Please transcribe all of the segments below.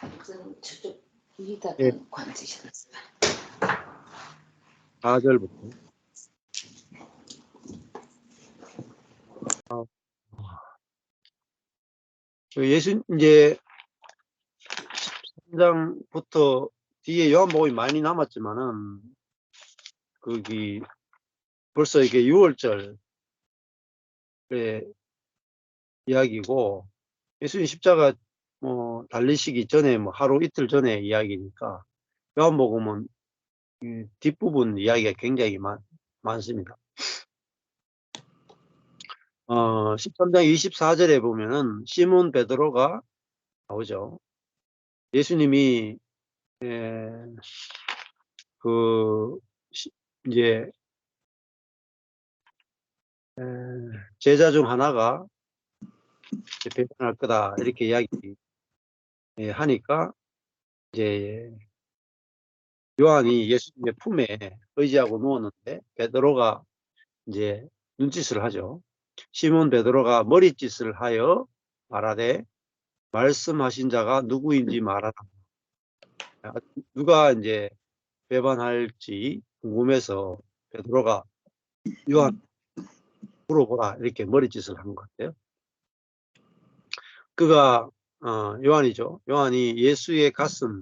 그럼 저쪽 위에다가 예. 관지셨어요. 4절부터. 예수 이제 13장부터 뒤에 요한복음이 많이 남았지만은 거기 벌써 이게 6월절의 이야기고, 예수님 십자가 달리시기 전에 하루 이틀 전에 이야기니까 요한복음은 뒷부분 이야기가 굉장히 많습니다. 13장 24절에 보면은 시몬 베드로가 나오죠. 예수님이 이제 제자 중 하나가 배반할 거다 이렇게 이야기 하니까 이제 요한이 예수님의 품에 의지하고 누웠는데 베드로가 이제 눈짓을 하죠. 시몬 베드로가 머리짓을 하여 말하되 말씀하신 자가 누구인지 말하라. 누가 이제 배반할지 궁금해서 베드로가 요한 물어보라 이렇게 머리짓을 한 것 같아요. 그가 요한이죠. 요한이 예수의 가슴에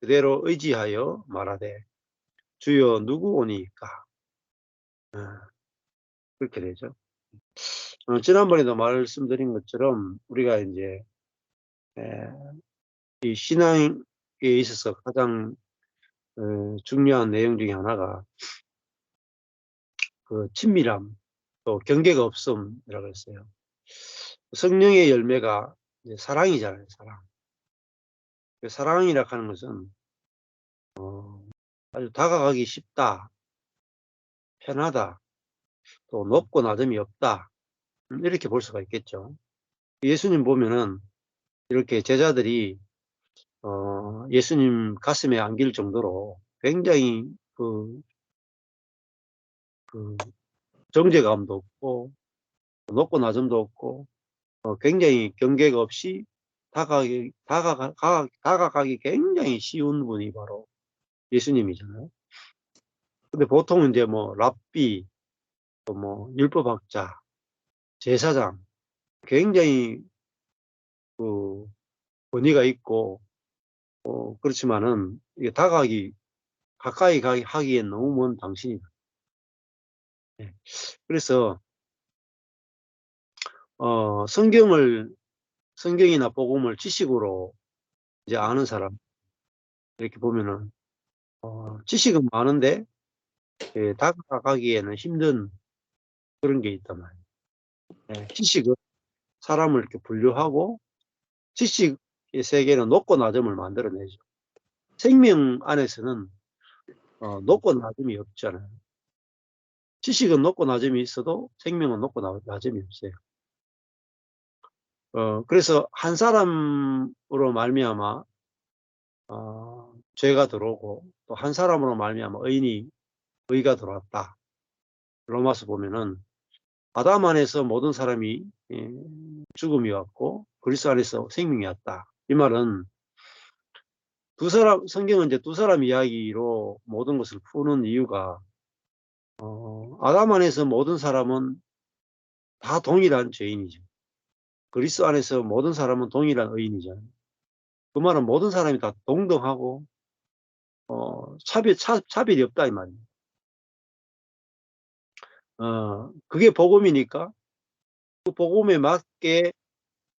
그대로 의지하여 말하되 주여 누구 오니까 그렇게 되죠. 지난번에도 말씀드린 것처럼 우리가 이제 이 신앙에 있어서 가장 중요한 내용 중에 하나가 그 친밀함, 또 경계가 없음이라고 했어요. 성령의 열매가 이제 사랑이잖아요, 사랑. 사랑이라 하는 것은 아주 다가가기 쉽다, 편하다, 또 높고 낮음이 없다, 이렇게 볼 수가 있겠죠. 예수님 보면은 이렇게 제자들이 예수님 가슴에 안길 정도로 굉장히 그 정제감도 없고 높고 낮음도 없고 굉장히 경계가 없이 다가가기 굉장히 쉬운 분이 바로 예수님이잖아요. 근데 보통 이제 랍비, 또 율법학자, 제사장, 굉장히 그 권위가 있고 그렇지만은 이게 가까이 하기엔 너무 먼 당신이다. 네. 그래서 성경이나 복음을 지식으로 이제 아는 사람 이렇게 보면은 지식은 많은데 다가가기에는 힘든 그런 게 있단 말이에요. 지식은 사람을 이렇게 분류하고 지식의 세계는 높고 낮음을 만들어내죠. 생명 안에서는 높고 낮음이 없잖아요. 지식은 높고 낮음이 있어도 생명은 높고 낮음이 없어요. 그래서 한 사람으로 말미암아 죄가 들어오고 또 한 사람으로 말미암아 의가 들어왔다. 로마서 보면은 아담 안에서 모든 사람이 죽음이 왔고 그리스도 안에서 생명이 왔다. 이 말은 성경은 이제 두 사람 이야기로 모든 것을 푸는 이유가 아담 안에서 모든 사람은 다 동일한 죄인이죠. 그리스도 안에서 모든 사람은 동일한 의인이잖아요. 그 말은 모든 사람이 다 동등하고 차별이 없다 이 말이에요. 그게 복음이니까 그 복음에 맞게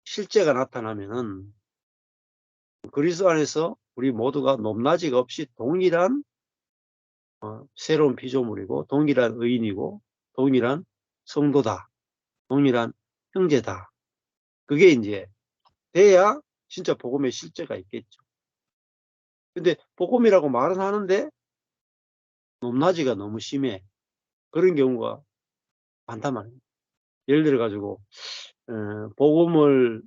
실제가 나타나면은 그리스도 안에서 우리 모두가 높낮이가 없이 동일한 새로운 피조물이고 동일한 의인이고 동일한 성도다. 동일한 형제다. 그게 이제 돼야 진짜 복음의 실제가 있겠죠. 근데 복음이라고 말은 하는데 높낮이가 너무 심해. 그런 경우가 많단 말이에요. 예를 들어 가지고 복음을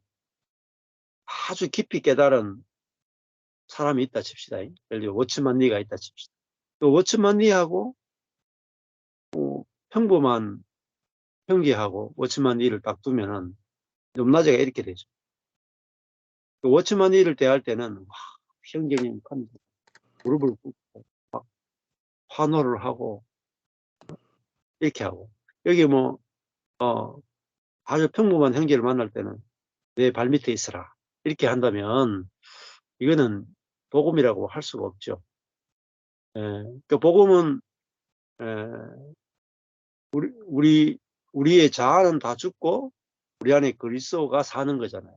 아주 깊이 깨달은 사람이 있다 칩시다. 예를 들어 워치만 리가 있다 칩시다. 그 워치만 리하고 평범한 형제하고 워치만 리를 딱 두면은 높낮이가 이렇게 되죠. 워치만 일을 대할 때는 막 형제님 무릎을 꿇고 막 환호를 하고 이렇게 하고, 여기 뭐 아주 평범한 형제를 만날 때는 내 발밑에 있어라 이렇게 한다면 이거는 복음이라고 할 수가 없죠. 그 복음은 우리의 자아는 다 죽고 우리 안에 그리스도가 사는 거잖아요.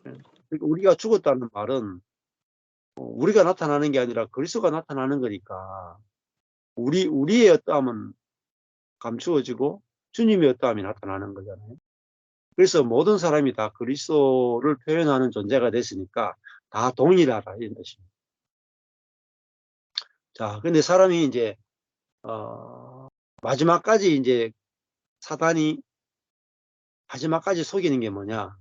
그러니까 우리가 죽었다는 말은 우리가 나타나는 게 아니라 그리스도가 나타나는 거니까 우리의 어떠함은 감추어지고 주님의 어떠함이 나타나는 거잖아요. 그래서 모든 사람이 다 그리스도를 표현하는 존재가 됐으니까 다 동일하다 이런 뜻입니다. 자, 근데 사람이 이제 마지막까지 이제 사단이 마지막까지 속이는 게 뭐냐?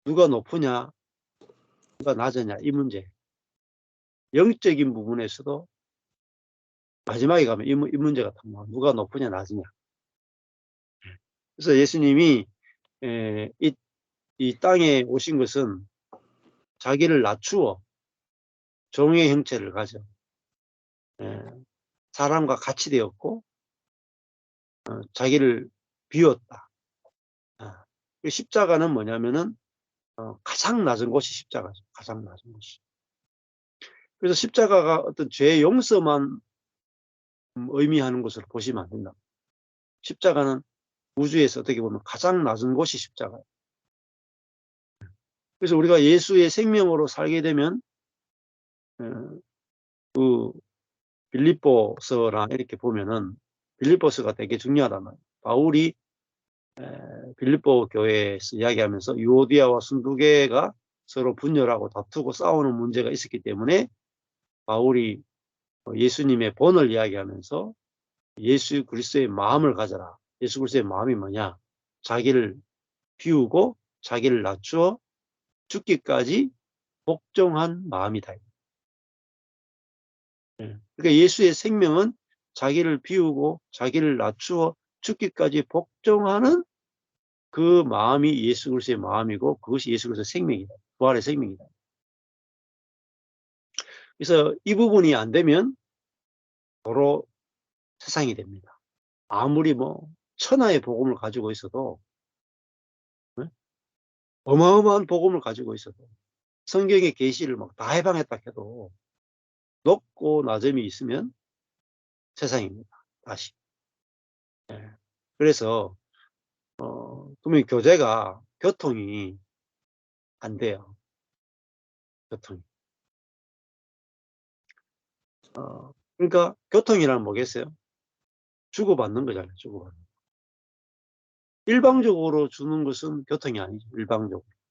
누가 높으냐? 누가 낮으냐? 이 문제. 영적인 부분에서도 마지막에 가면 이 문제가 나와. 누가 높으냐, 낮으냐. 그래서 예수님이 이 땅에 오신 것은 자기를 낮추어 종의 형체를 가져 사람과 같이 되었고 자기를 비웠다. 십자가는 뭐냐면은 가장 낮은 곳이 십자가죠. 가장 낮은 곳이. 그래서 십자가가 어떤 죄의 용서만 의미하는 것으로 보시면 안 된다. 십자가는 우주에서 어떻게 보면 가장 낮은 곳이 십자가예요. 그래서 우리가 예수의 생명으로 살게 되면 그 빌립보서나 이렇게 보면은 빌립보서가 되게 중요하단 말이에요. 바울이 빌립보 교회에서 이야기하면서 유오디아와 순두개가 서로 분열하고 다투고 싸우는 문제가 있었기 때문에 바울이 예수님의 본을 이야기하면서 예수 그리스도의 마음을 가져라. 예수 그리스도의 마음이 뭐냐? 자기를 비우고 자기를 낮추어 죽기까지 복종한 마음이다. 그러니까 예수의 생명은 자기를 비우고 자기를 낮추어 죽기까지 복종하는 그 마음이 예수 그리스도의 마음이고 그것이 예수 그리스도의 생명이다. 부활의 생명이다. 그래서 이 부분이 안 되면 도로 세상이 됩니다. 아무리 뭐 천하의 복음을 가지고 있어도 어마어마한 복음을 가지고 있어도 성경의 계시를 막 다 해방했다 해도 높고 낮음이 있으면 세상입니다. 다시. 그래서 그러면 교통이 안 돼요. 교통이. 그러니까 교통이란 뭐겠어요? 주고받는 거잖아요. 주고받는 거. 일방적으로 주는 것은 교통이 아니죠.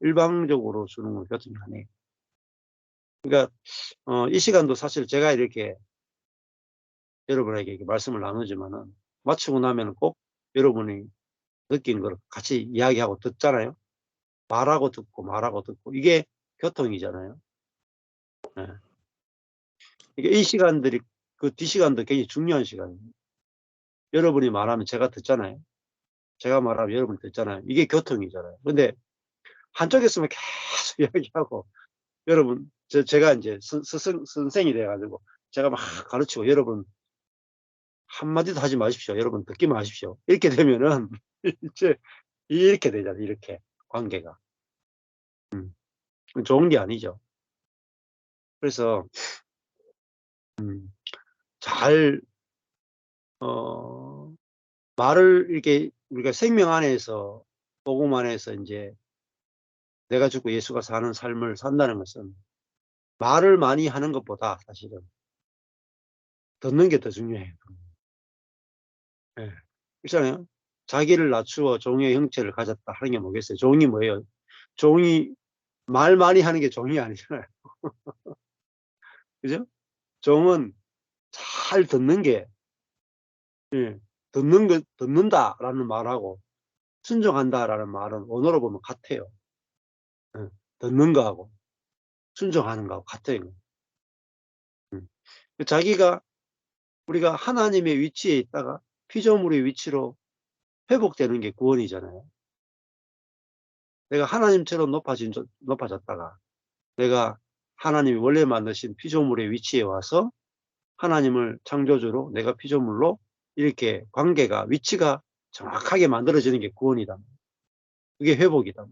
일방적으로 주는 건 교통이 아니에요. 그러니까 이 시간도 사실 제가 이렇게 여러분에게 이렇게 말씀을 나누지만은 마치고 나면 꼭 여러분이 느낀 걸 같이 이야기하고 듣잖아요. 말하고 듣고 이게 교통이잖아요. 네. 이 시간들이 그 뒷시간도 굉장히 중요한 시간입니다. 여러분이 말하면 제가 듣잖아요. 제가 말하면 여러분이 듣잖아요. 이게 교통이잖아요. 근데 한쪽에서만 계속 이야기하고 여러분 제가 이제 선생이 돼가지고 제가 막 가르치고 여러분 한마디도 하지 마십시오. 여러분 듣기만 하십시오. 이렇게 되면은 이제 이렇게 되잖아요. 이렇게 관계가 좋은 게 아니죠. 그래서 잘 말을 이렇게 우리가 생명 안에서 복음 안에서 이제 내가 죽고 예수가 사는 삶을 산다는 것은 말을 많이 하는 것보다 사실은 듣는 게 더 중요해요. 네. 그렇잖아요. 자기를 낮추어 종의 형체를 가졌다 하는 게 뭐겠어요? 종이 뭐예요? 종이 말 많이 하는 게 종이 아니잖아요. 그죠? 종은 잘 듣는 게 듣는다라는 말하고 순종한다라는 말은 언어로 보면 같아요. 듣는 거하고 순종하는 거하고 같아요. 우리가 하나님의 위치에 있다가 피조물의 위치로 회복되는 게 구원이잖아요. 내가 하나님처럼 높아졌다가 내가 하나님이 원래 만드신 피조물의 위치에 와서 하나님을 창조주로 내가 피조물로 이렇게 관계가 위치가 정확하게 만들어지는 게 구원이다. 그게 회복이다.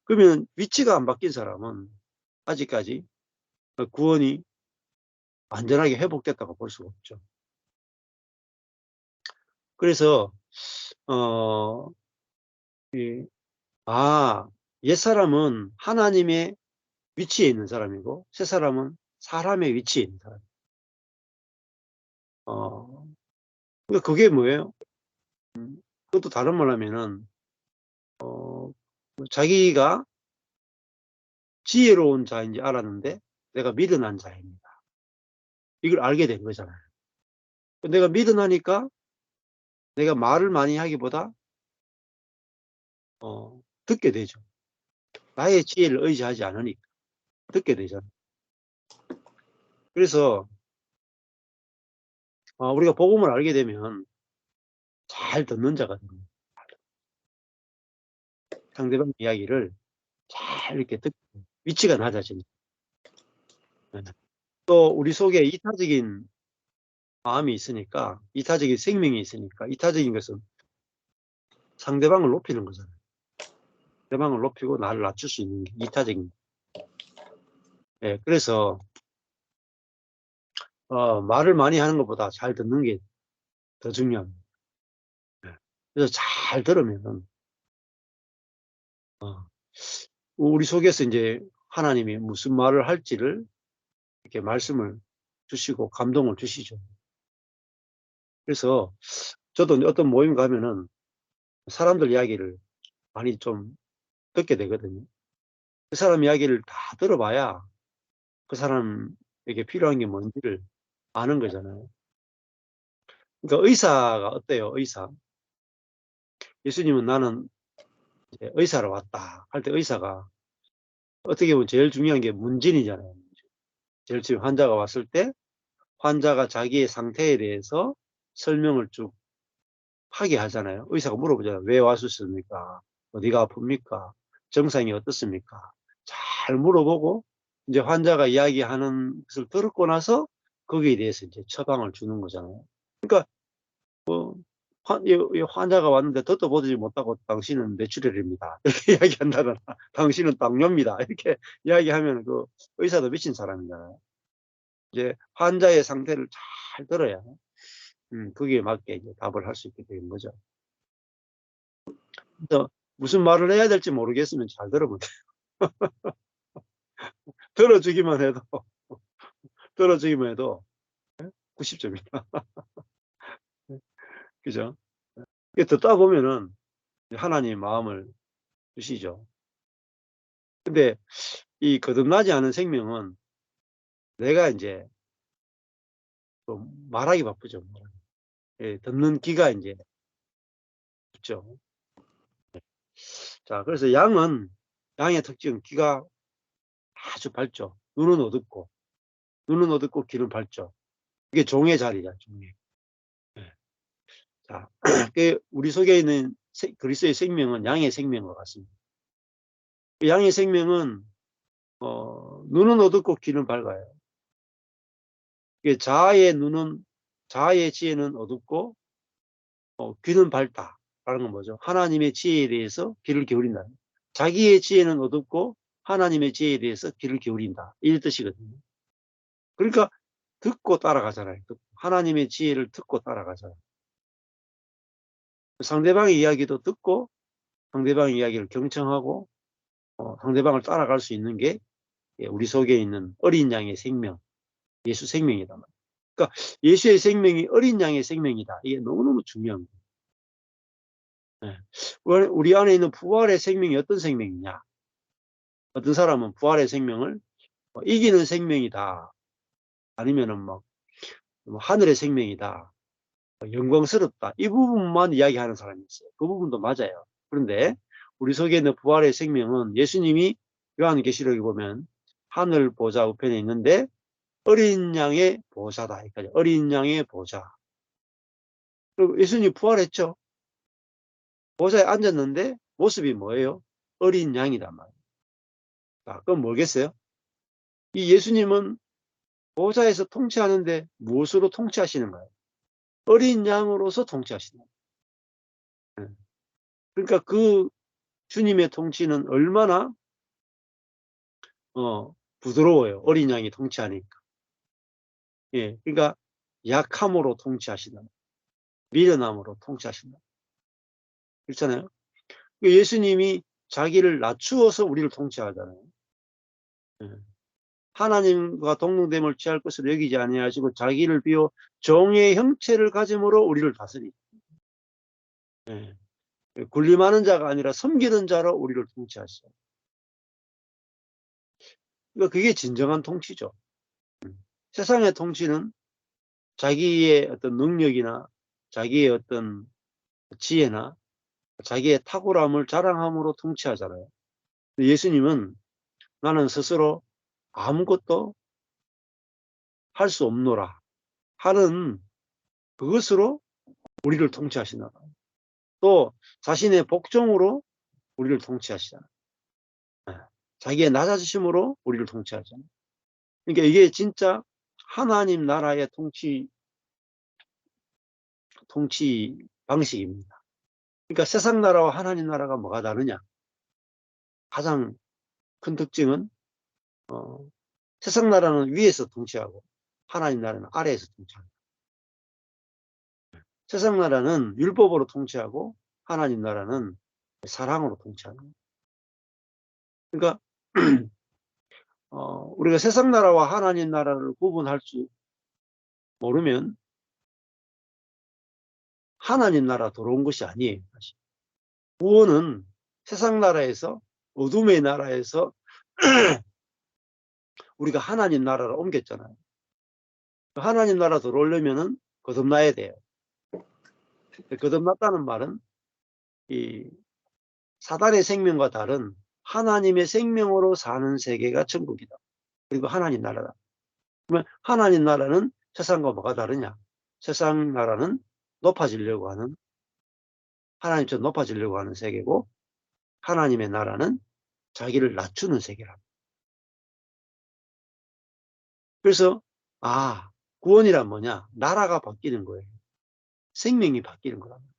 그러면 위치가 안 바뀐 사람은 아직까지 구원이 완전하게 회복됐다고 볼 수가 없죠. 그래서 옛사람은 하나님의 위치에 있는 사람이고 새사람은 사람의 위치에 있는 사람. 그러니까 그게 뭐예요? 그것도 다른 말로 하면은 자기가 지혜로운 자인지 알았는데 내가 미련한 자입니다. 이걸 알게 된 거잖아요. 내가 미련하니까 내가 말을 많이 하기보다 듣게 되죠. 나의 지혜를 의지하지 않으니까 듣게 되잖아요. 그래서 우리가 복음을 알게 되면 잘 듣는 자가 됩니다. 상대방 이야기를 잘 이렇게 듣고 위치가 낮아집니다. 또 우리 속에 이타적인 마음이 있으니까, 이타적인 생명이 있으니까, 이타적인 것은 상대방을 높이는 거잖아요. 상대방을 높이고 나를 낮출 수 있는 게 이타적인. 예, 그래서 말을 많이 하는 것보다 잘 듣는 게 더 중요합니다. 예, 그래서 잘 들으면은 우리 속에서 이제 하나님이 무슨 말을 할지를 이렇게 말씀을 주시고 감동을 주시죠. 그래서 저도 어떤 모임 가면은 사람들 이야기를 많이 좀 듣게 되거든요. 그 사람 이야기를 다 들어봐야 그 사람에게 필요한 게 뭔지를 아는 거잖아요. 그러니까 의사가 어때요? 의사. 예수님은 나는 이제 의사로 왔다 할 때 의사가 어떻게 보면 제일 중요한 게 문진이잖아요. 제일 지금 환자가 왔을 때 환자가 자기의 상태에 대해서 설명을 쭉 하게 하잖아요. 의사가 물어보잖아요. 왜 왔었습니까? 어디가 아픕니까? 증상이 어떻습니까? 잘 물어보고 이제 환자가 이야기하는 것을 들었고 나서 거기에 대해서 이제 처방을 주는 거잖아요. 그러니까 이 환자가 왔는데 듣도 보지 못하고 당신은 뇌출혈입니다. 이렇게 이야기한다거나 당신은 당뇨입니다. 이렇게 이야기하면 그 의사도 미친 사람이잖아요. 이제 환자의 상태를 잘 들어야 거기에 맞게 이제 답을 할 수 있게 되는 거죠. 그래서 무슨 말을 해야 될지 모르겠으면 잘 들어보세요. 들어주기만 해도 90점이다. 그죠? 듣다 보면은 하나님 마음을 주시죠. 근데 이 거듭나지 않은 생명은 내가 이제 말하기 바쁘죠. 예, 듣는 귀가 이제 없죠. 자, 그래서 양의 특징은 귀가 아주 밝죠. 눈은 어둡고 귀는 밝죠. 이게 종의 자리야, 종의. 예. 자, 우리 속에 있는 그리스도의 생명은 양의 생명과 같습니다. 양의 생명은 눈은 어둡고 귀는 밝아요. 자아의 지혜는 어둡고 귀는 밝다라는 건 뭐죠? 하나님의 지혜에 대해서 귀를 기울인다. 자기의 지혜는 어둡고 하나님의 지혜에 대해서 귀를 기울인다. 이 뜻이거든요. 그러니까 듣고 따라가잖아요. 하나님의 지혜를 듣고 따라가잖아요. 상대방의 이야기도 듣고 상대방의 이야기를 경청하고 상대방을 따라갈 수 있는 게 우리 속에 있는 어린 양의 생명, 예수 생명이다. 그러니까 예수의 생명이 어린 양의 생명이다. 이게 너무너무 중요한 거예요. 네. 우리 안에 있는 부활의 생명이 어떤 생명이냐? 어떤 사람은 부활의 생명을 이기는 생명이다. 아니면은 뭐 하늘의 생명이다. 영광스럽다. 이 부분만 이야기하는 사람이 있어요. 그 부분도 맞아요. 그런데 우리 속에 있는 부활의 생명은 예수님이 요한계시록에 보면 하늘 보좌 우편에 있는데 어린 양의 보좌다. 어린 양의 보좌. 그리고 예수님이 부활했죠. 보좌에 앉았는데 모습이 뭐예요? 어린 양이란 말이에요. 자, 그럼 뭐겠어요? 이 예수님은 보좌에서 통치하는데 무엇으로 통치하시는가요? 어린 양으로서 통치하시는 거예요. 그러니까 그 주님의 통치는 얼마나 부드러워요. 어린 양이 통치하니까. 예, 그러니까 약함으로 통치하신다. 미련함으로 통치하신다. 그렇잖아요. 예수님이 자기를 낮추어서 우리를 통치하잖아요. 예. 하나님과 동등됨을 취할 것을 여기지 아니하시고 자기를 비워 종의 형체를 가짐으로 우리를 다스리고, 예. 군림하는 자가 아니라 섬기는 자로 우리를 통치하시죠. 그러니까 그게 진정한 통치죠. 세상의 통치는 자기의 어떤 능력이나 자기의 어떤 지혜나 자기의 탁월함을 자랑함으로 통치하잖아요. 예수님은 나는 스스로 아무것도 할 수 없노라 하는 그것으로 우리를 통치하시나. 또 자신의 복종으로 우리를 통치하시잖아요. 자기의 낮아지심으로 우리를 통치하잖아요. 그러니까 이게 진짜 하나님 나라의 통치 방식입니다. 그러니까 세상 나라와 하나님 나라가 뭐가 다르냐? 가장 큰 특징은 세상 나라는 위에서 통치하고 하나님 나라는 아래에서 통치합니다. 세상 나라는 율법으로 통치하고 하나님 나라는 사랑으로 통치하는 거예요. 그러니까 우리가 세상 나라와 하나님 나라를 구분할 줄 모르면 하나님 나라 들어온 것이 아니에요. 사실. 구원은 세상 나라에서 어둠의 나라에서 우리가 하나님 나라로 옮겼잖아요. 하나님 나라 들어오려면은 거듭나야 돼요. 거듭났다는 말은 이 사단의 생명과 다른 하나님의 생명으로 사는 세계가 천국이다. 그리고 하나님 나라다. 그러면 하나님 나라는 세상과 뭐가 다르냐? 세상 나라는 높아지려고 하는, 하나님처럼 높아지려고 하는 세계고, 하나님의 나라는 자기를 낮추는 세계랍니다. 그래서 구원이란 뭐냐? 나라가 바뀌는 거예요. 생명이 바뀌는 거랍니다.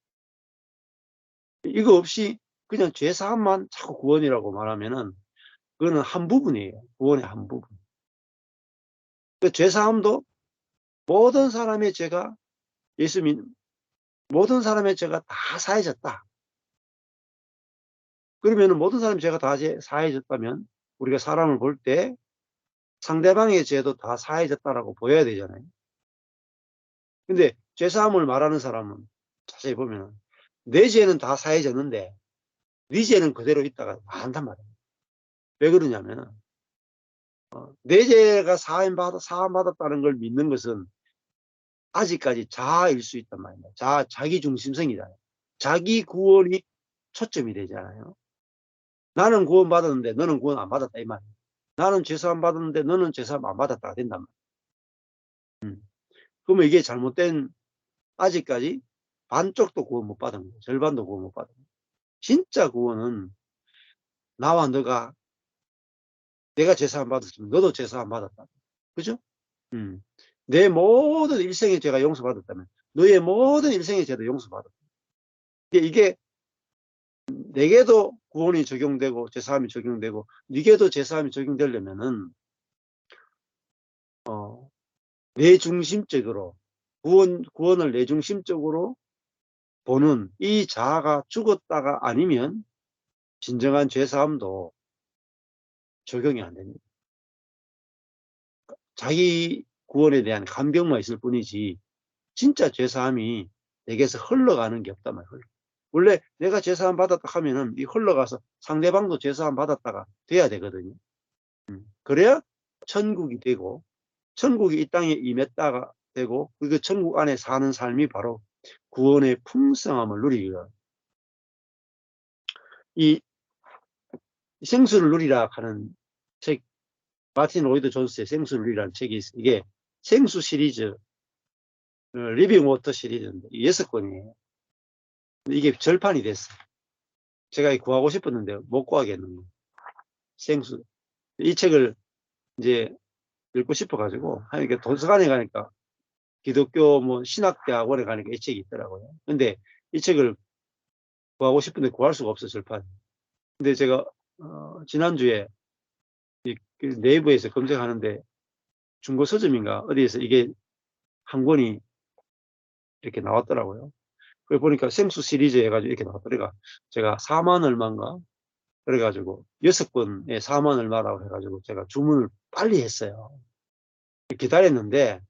이거 없이 그냥 죄사함만 자꾸 구원이라고 말하면은 그거는 한 부분이에요. 구원의 한 부분. 그 죄사함도 모든 사람의 죄가 모든 사람의 죄가 다 사해졌다. 그러면은 모든 사람의 죄가 다 사해졌다면 우리가 사람을 볼 때 상대방의 죄도 다 사해졌다라고 보여야 되잖아요. 근데 죄사함을 말하는 사람은 자세히 보면 내 죄는 다 사해졌는데 네 죄는 그대로 있다가 한단 말이에요. 왜 그러냐면 내 죄가 사함받았다는 걸 믿는 것은 아직까지 자아일 수 있단 말입니다. 자기 중심성이잖아요. 자기 구원이 초점이 되잖아요. 나는 구원 받았는데 너는 구원 안 받았다 이 말이에요. 나는 죄사함 받았는데 너는 죄사함 안 받았다가 된단 말이에요. 그러면 이게 잘못된, 아직까지 반쪽도 구원 못 받은 거예요. 절반도 구원 못 받은 거예요. 진짜 구원은 나와 내가 죄사함 받았으면 너도 죄사함 받았다. 그죠? 내 모든 일생의 죄가 용서받았다면 너의 모든 일생의 죄도 용서받았다. 이게 내게도 구원이 적용되고 죄사함이 적용되고 네게도 죄사함이 적용되려면은 내중심적으로 구원을 내중심적으로 보는 이 자아가 죽었다가 아니면 진정한 죄사함도 적용이 안 됩니다. 자기 구원에 대한 감격만 있을 뿐이지 진짜 죄사함이 내게서 흘러가는 게 없단 말이에요. 원래 내가 죄사함 받았다 하면은 이 흘러가서 상대방도 죄사함 받았다가 돼야 되거든요. 그래야 천국이 되고 천국이 이 땅에 임했다가 되고 그 천국 안에 사는 삶이 바로 구원의 풍성함을 누리기가. 이 생수를 누리라 하는 책, 마틴 로이드 존스의 생수를 누리라는 책이 있어요. 이게 생수 시리즈, 리빙 워터 시리즈인데 6권이에요. 이게 절판이 됐어요. 제가 구하고 싶었는데 못 구하겠는 거. 생수. 이 책을 이제 읽고 싶어가지고, 하니까 도서관에 가니까 기독교 뭐 신학대학원에 가니까 이 책이 있더라고요. 근데 이 책을 구하고 싶은데 구할 수가 없어, 절판. 근데 제가, 지난주에 그 네이버에서 검색하는데 중고 서점인가 어디에서 이게 한 권이 이렇게 나왔더라고요. 그래 보니까 생수 시리즈 해가지고 이렇게 나왔더니까 제가 4만 얼마인가? 그래가지고 6권에 4만 얼마라고 해가지고 제가 주문을 빨리 했어요. 기다렸는데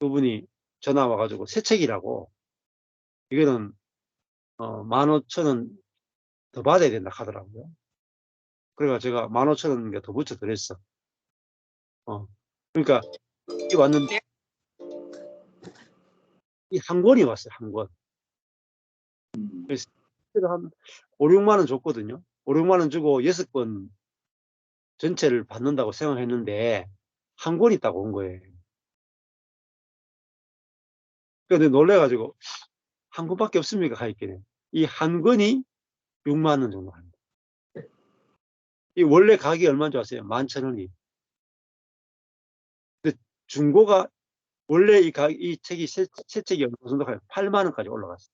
그분이 전화 와가지고 새 책이라고 이거는 15,000원 더 받아야 된다 하더라고요. 그래가 제가 15,000원 더 붙여 드렸어. 그러니까 이 왔는데 이 한 권이 왔어요. 한 권. 그래서 한 5, 6만 원 줬거든요. 5, 6만 원 주고 6권 전체를 받는다고 생각했는데 한 권이 딱 온 거예요. 근데 놀래가지고 한 권밖에 없습니까? 하니까 이 한 권이 6만 원 정도 합니다. 이 원래 가격이 얼마인 줄 아세요? 11,000원이. 근데 중고가 원래 이 책이 새 책이 어느 정도 가요? 8만 원까지 올라갔어요.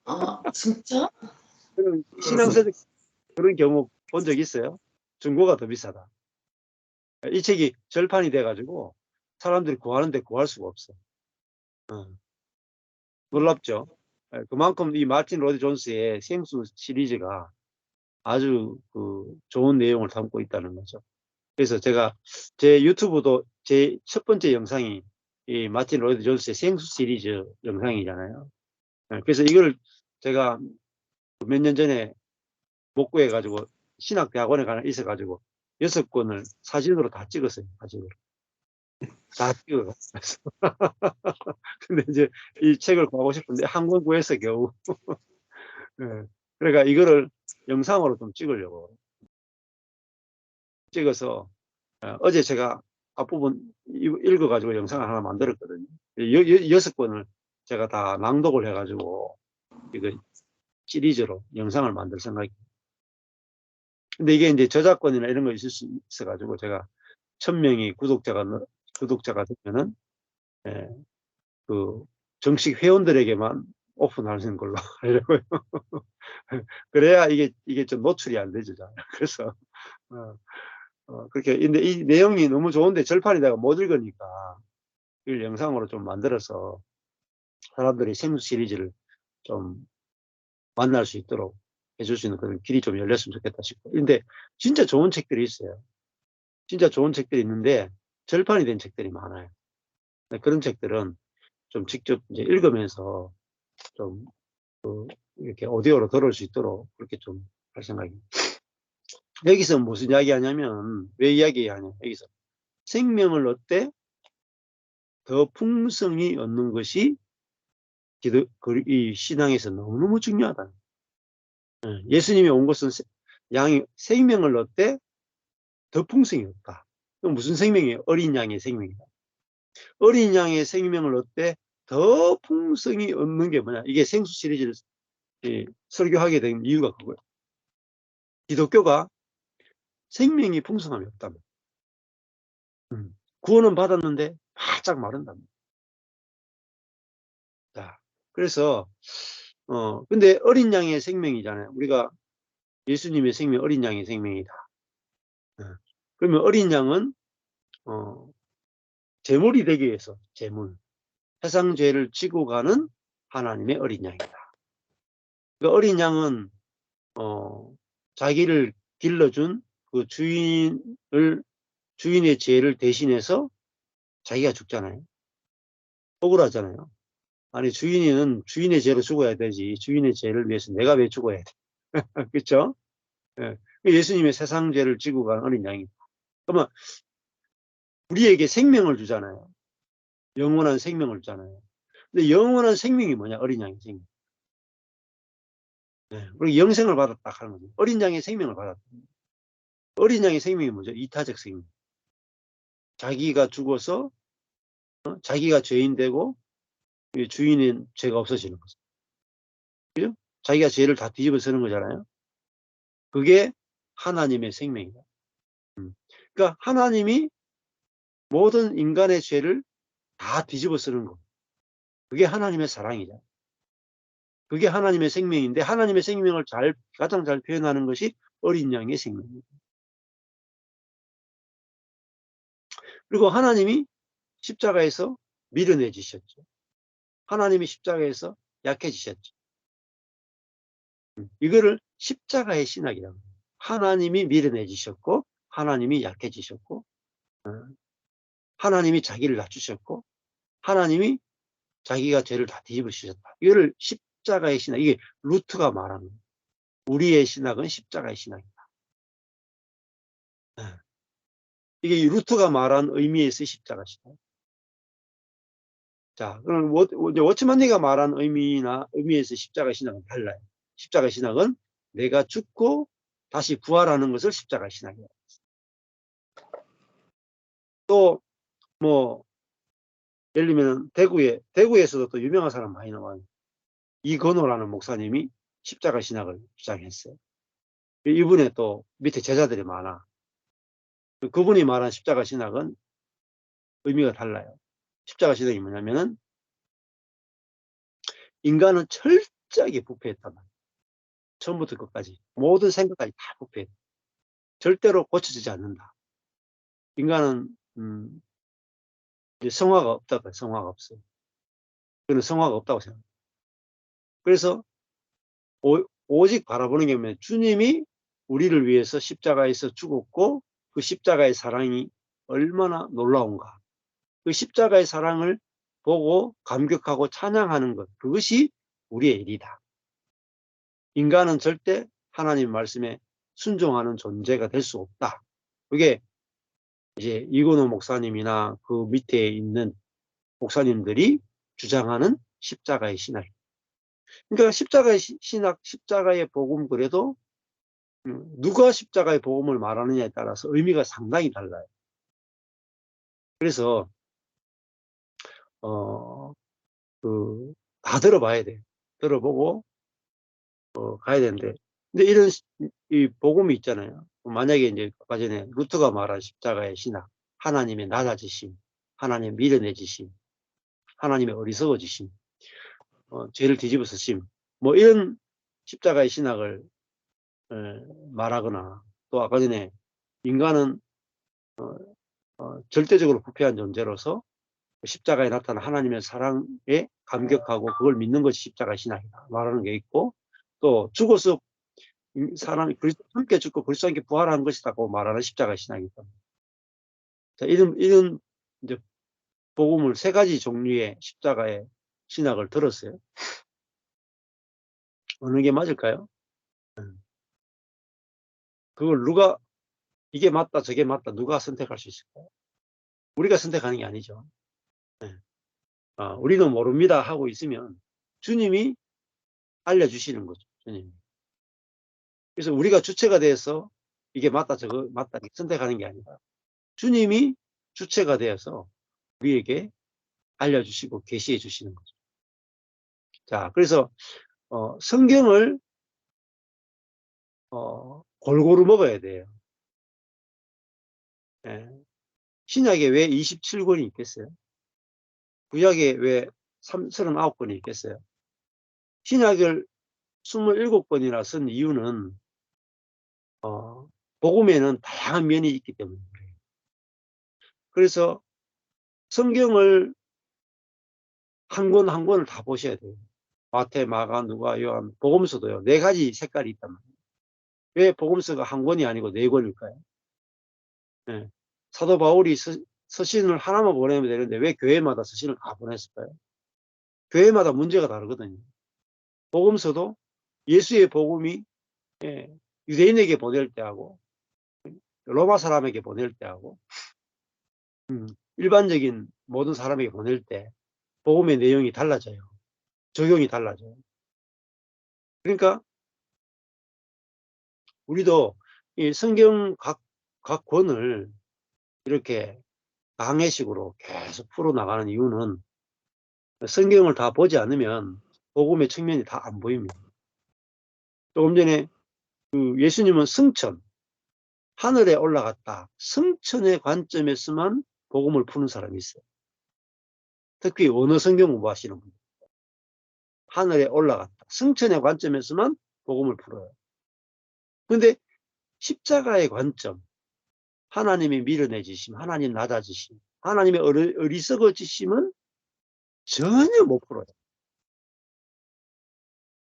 아, 진짜? 신앙서적 그런 경우 본 적 있어요? 중고가 더 비싸다. 이 책이 절판이 돼가지고 사람들이 구하는데 구할 수가 없어. 놀랍죠? 그만큼 이 마틴 로드 존스의 생수 시리즈가 아주 좋은 내용을 담고 있다는 거죠. 그래서 제가 제 유튜브도 제 첫 번째 영상이 이 마틴 로드 존스의 생수 시리즈 영상이잖아요. 그래서 이걸 제가 몇 년 전에 못 구해가지고 신학대학원에 있어가지고 6권을 사진으로 다 찍었어요. 사진으로. 다 찍어요. 근데 이제 이 책을 구하고 싶은데 한 권 구해서 겨우. 네. 그러니까 이거를 영상으로 좀 찍으려고 찍어서 어제 제가 앞부분 읽어가지고 영상을 하나 만들었거든요. 6권을 제가 다 낭독을 해가지고 이거 시리즈로 영상을 만들 생각입니다. 근데 이게 이제 저작권이나 이런 거 있을 수 있어가지고 제가 1000명이 구독자가 되면은 그 정식 회원들에게만 오픈하는 걸로 하려고요. 그래야 이게 좀 노출이 안 되죠. 그래서 그렇게. 근데 이 내용이 너무 좋은데 절판이 내가 못 읽으니까 이걸 영상으로 좀 만들어서 사람들이 생수 시리즈를 좀 만날 수 있도록 해줄 수 있는 그런 길이 좀 열렸으면 좋겠다 싶고. 근데 진짜 좋은 책들이 있어요. 진짜 좋은 책들이 있는데 절판이 된 책들이 많아요. 그런 책들은 좀 직접 이제 읽으면서 좀 이렇게 오디오로 들을 수 있도록 그렇게 좀 할 생각입니다. 여기서 무슨 이야기 하냐면, 왜 이야기하냐, 여기서 생명을 얻되 더 풍성히 얻는 것이 이 신앙에서 너무너무 중요하다. 예수님이 온 것은 생명을 얻되 더 풍성히 얻다. 그럼 무슨 생명이에요? 어린 양의 생명이다. 어린 양의 생명을 얻되 더 풍성히 얻는 게 뭐냐? 이게 생수 시리즈를 설교하게 된 이유가 그거예요. 기독교가 생명이 풍성함이 없다면 구원은 받았는데 바짝 마른답니다. 자, 그래서 근데 어린 양의 생명이잖아요. 우리가 예수님의 생명, 어린 양의 생명이다. 그러면 어린 양은 제물이 되기 위해서 세상 죄를 지고 가는 하나님의 어린 양이다. 그 어린 양은 자기를 길러준 그 주인의 죄를 대신해서 자기가 죽잖아요. 억울하잖아요. 아니, 주인의 죄로 죽어야 되지. 주인의 죄를 위해서 내가 왜 죽어야 돼? 그렇죠? 예수님의 세상 죄를 지고 간 어린 양이다. 그러면 우리에게 생명을 주잖아요. 영원한 생명을 주잖아요. 근데 영원한 생명이 뭐냐? 어린 양의 생명. 우리 영생을 받았다 하는 거죠. 어린 양의 생명을 받았다. 어린 양의 생명이 뭐죠? 이타적 생명. 자기가 죽어서 자기가 죄인 되고 주인의 죄가 없어지는 거죠. 그죠? 자기가 죄를 다 뒤집어 쓰는 거잖아요. 그게 하나님의 생명이다. 그러니까 하나님이 모든 인간의 죄를 다 뒤집어 쓰는 거. 그게 하나님의 사랑이죠. 그게 하나님의 생명인데 하나님의 생명을 가장 잘 표현하는 것이 어린 양의 생명입니다. 그리고 하나님이 십자가에서 밀어내지셨죠. 하나님이 십자가에서 약해지셨죠. 이거를 십자가의 신학이라고 해요. 하나님이 밀어내지셨고 하나님이 약해지셨고 하나님이 자기를 낮추셨고 하나님이 자기가 죄를 다 뒤집으셨다. 이거를 십자가의 신학, 이게 루트가 말하는 거예요. 우리의 신학은 십자가의 신학이다. 이게 루트가 말한 의미에서 십자가 신학. 자, 그럼 워치만니가 말한 의미에서 십자가 신학은 달라요. 십자가 신학은 내가 죽고 다시 부활하는 것을 십자가 신학이에요. 또 뭐 예를 들면 대구에서도 또 유명한 사람 많이 나와요. 이건호라는 목사님이 십자가 신학을 주장했어요. 이분의 또 밑에 제자들이 많아. 그분이 말한 십자가 신학은 의미가 달라요. 십자가 신학이 뭐냐면은 인간은 철저하게 부패했단 말이에요. 처음부터 끝까지 모든 생각까지 다 부패했다. 절대로 고쳐지지 않는다. 인간은 이제 성화가 없다고 해요. 성화가 없어요. 그는 성화가 없다고 생각합니다. 그래서 오직 바라보는 게 뭐냐면 주님이 우리를 위해서 십자가에서 죽었고 그 십자가의 사랑이 얼마나 놀라운가. 그 십자가의 사랑을 보고 감격하고 찬양하는 것, 그것이 우리의 일이다. 인간은 절대 하나님 말씀에 순종하는 존재가 될 수 없다. 그게 이제 이건호 목사님이나 그 밑에 있는 목사님들이 주장하는 십자가의 신학. 그러니까 십자가의 신학, 십자가의 복음, 그래도 누가 십자가의 복음을 말하느냐에 따라서 의미가 상당히 달라요. 그래서 다 들어봐야 돼요. 들어보고 가야 되는데, 근데 이런 이 복음이 있잖아요. 만약에 이제 아까 전에 루터가 말한 십자가의 신학, 하나님의 낮아지심, 하나님의 밀어내지심, 하나님의 어리석어지심, 죄를 뒤집어 쓰심, 뭐 이런 십자가의 신학을 말하거나, 또 아까 전에 인간은 절대적으로 부패한 존재로서 십자가에 나타난 하나님의 사랑에 감격하고 그걸 믿는 것이 십자가의 신학이다 말하는 게 있고, 또 죽어서 사람이 그리스도와 함께 죽고 그리스도와 함께 부활한 것이라고 말하는 십자가의 신학이다. 자, 이런 이제 복음을 세 가지 종류의 십자가의 신학을 들었어요. 어느 게 맞을까요? 그걸 누가 이게 맞다 저게 맞다 누가 선택할 수 있을까요? 우리가 선택하는 게 아니죠. 우리는 모릅니다 하고 있으면 주님이 알려주시는 거죠. 주님이. 그래서 우리가 주체가 돼서 이게 맞다 저거 맞다 선택하는 게 아니라 주님이 주체가 되어서 우리에게 알려주시고 계시해 주시는 거죠. 자, 그래서 성경을 골고루 먹어야 돼요. 예. 신약에 왜 27권이 있겠어요? 구약에 왜 39권이 있겠어요? 신약을 27권이나 쓴 이유는 복음에는 다양한 면이 있기 때문에 그래요. 그래서 성경을 한 권 한 권을 다 보셔야 돼요. 마태, 마가, 누가, 요한, 복음서도요. 4가지 색깔이 있단 말이에요. 왜 복음서가 한 권이 아니고 4권일까요? 네. 사도 바울이 서신을 하나만 보내면 되는데 왜 교회마다 서신을 다 보냈을까요? 교회마다 문제가 다르거든요. 복음서도 예수의 복음이 유대인에게 보낼 때하고 로마 사람에게 보낼 때하고 일반적인 모든 사람에게 보낼 때 복음의 내용이 달라져요. 적용이 달라져요. 그러니까 우리도 이 성경 각 권을 이렇게 강해식으로 계속 풀어나가는 이유는 성경을 다 보지 않으면 복음의 측면이 다 안 보입니다. 조금 전에 그 예수님은 승천, 하늘에 올라갔다. 승천의 관점에서만 복음을 푸는 사람이 있어요. 특히 원어 성경 공부하시는 분. 하늘에 올라갔다. 승천의 관점에서만 복음을 풀어요. 근데 십자가의 관점, 하나님이 밀어내지심, 하나님 낮아지심, 하나님의 어리석어지심은 전혀 못 풀어요.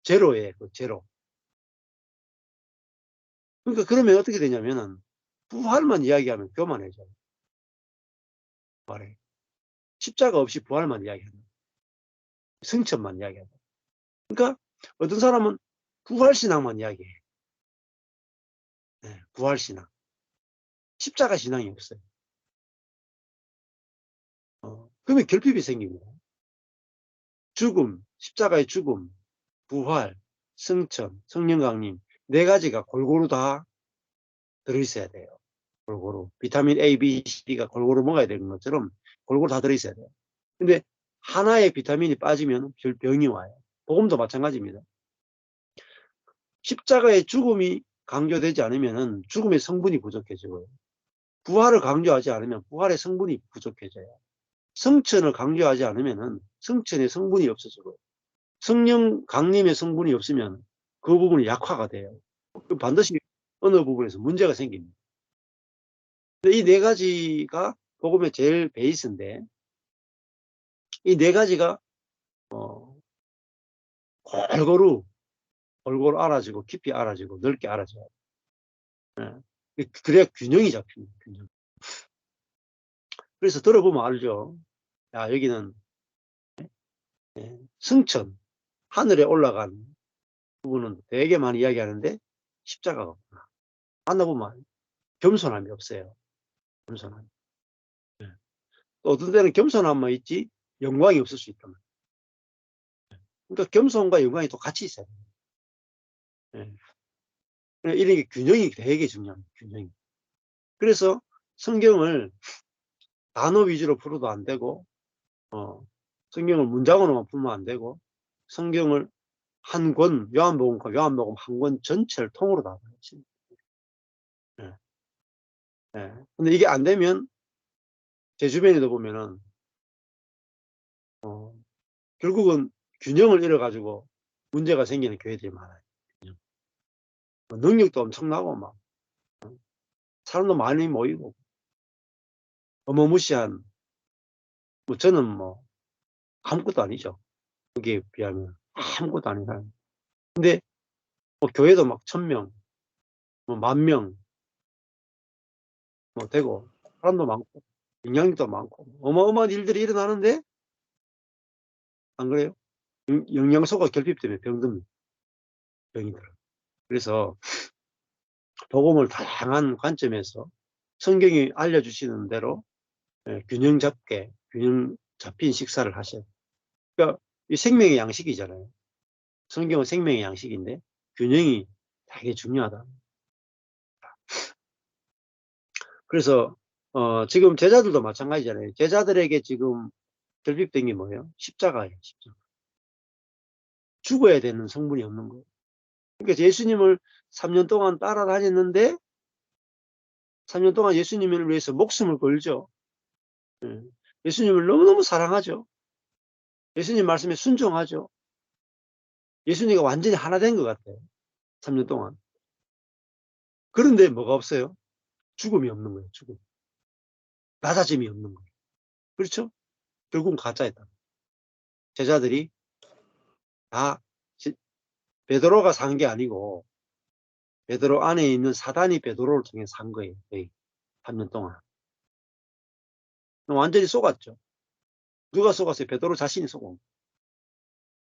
제로예요, 그 제로. 그러니까 그러면 어떻게 되냐면은 부활만 이야기하면 교만해져요. 부활해. 십자가 없이 부활만 이야기하는 승천만 이야기하는. 그러니까 어떤 사람은 부활신앙만 이야기해. 네, 부활신앙. 십자가 신앙이 없어요. 그러면 결핍이 생깁니다. 죽음, 십자가의 죽음, 부활, 승천, 성령 강림, 네 가지가 골고루 다 들어있어야 돼요. 골고루. 비타민 A, B, C가 골고루 먹어야 되는 것처럼 골고루 다 들어있어야 돼요. 근데 하나의 비타민이 빠지면 병이 와요. 복음도 마찬가지입니다. 십자가의 죽음이 강조되지 않으면 죽음의 성분이 부족해지고요. 부활을 강조하지 않으면 부활의 성분이 부족해져요. 성천을 강조하지 않으면 성천의 성분이 없어지고요. 성령 강림의 성분이 없으면 그 부분이 약화가 돼요. 반드시 어느 부분에서 문제가 생깁니다. 이 네 가지가 복음의 제일 베이스인데, 이 네 가지가 골고루 알아지고 깊이 알아지고 넓게 알아져요. 네. 그래야 균형이 잡힙니다. 균형. 그래서 들어보면 알죠. 야, 여기는 승천, 하늘에 올라간 부분은 되게 많이 이야기하는데 십자가가 없구나. 만나보면 겸손함이 없어요. 겸손함. 네. 또 어떤 때는 겸손함만 있지 영광이 없을 수 있단 말이에요. 그러니까 겸손과 영광이 또 같이 있어요. 네. 이런 게 균형이 되게 중요합니다. 균형이. 그래서 성경을 단어 위주로 풀어도 안 되고, 성경을 문장으로만 풀면 안 되고, 성경을 한 권, 요한복음 한 권 전체를 통으로 다 봐야지. 네. 네. 근데 이게 안 되면, 제 주변에도 보면은, 결국은 균형을 잃어가지고 문제가 생기는 교회들이 많아요. 능력도 엄청나고, 막, 사람도 많이 모이고, 어마무시한, 저는 아무것도 아니죠. 거기에 비하면. 아무것도 아닌 사람. 근데, 교회도 막 1000명, 10,000명, 되고, 사람도 많고, 영향력도 많고, 어마어마한 일들이 일어나는데, 안 그래요? 영양소가 결핍 때문에 병듭니다. 병이 들어요. 그래서, 복음을 다양한 관점에서 성경이 알려주시는 대로 균형 잡힌 식사를 하셔요. 그러니까 이 생명의 양식이잖아요. 성경은 생명의 양식인데 균형이 되게 중요하다. 그래서 지금 제자들도 마찬가지잖아요. 제자들에게 지금 결핍된 게 뭐예요? 십자가예요. 십자가. 죽어야 되는 성분이 없는 거예요. 그러니까 예수님을 3년 동안 따라다녔는데 3년 동안 예수님을 위해서 목숨을 걸죠. 예수님을 너무너무 사랑하죠. 예수님 말씀에 순종하죠. 예수님과 완전히 하나 된 것 같아요. 3년 동안. 그런데 뭐가 없어요? 죽음이 없는 거예요. 죽음. 낮아짐이 없는 거예요. 그렇죠? 결국은 가짜였다. 제자들이 다 베드로가 산 게 아니고 베드로 안에 있는 사단이 베드로를 통해 산 거예요. 거의 3년 동안. 완전히 속았죠. 누가 속았어요? 베드로 자신이 속은 거예요.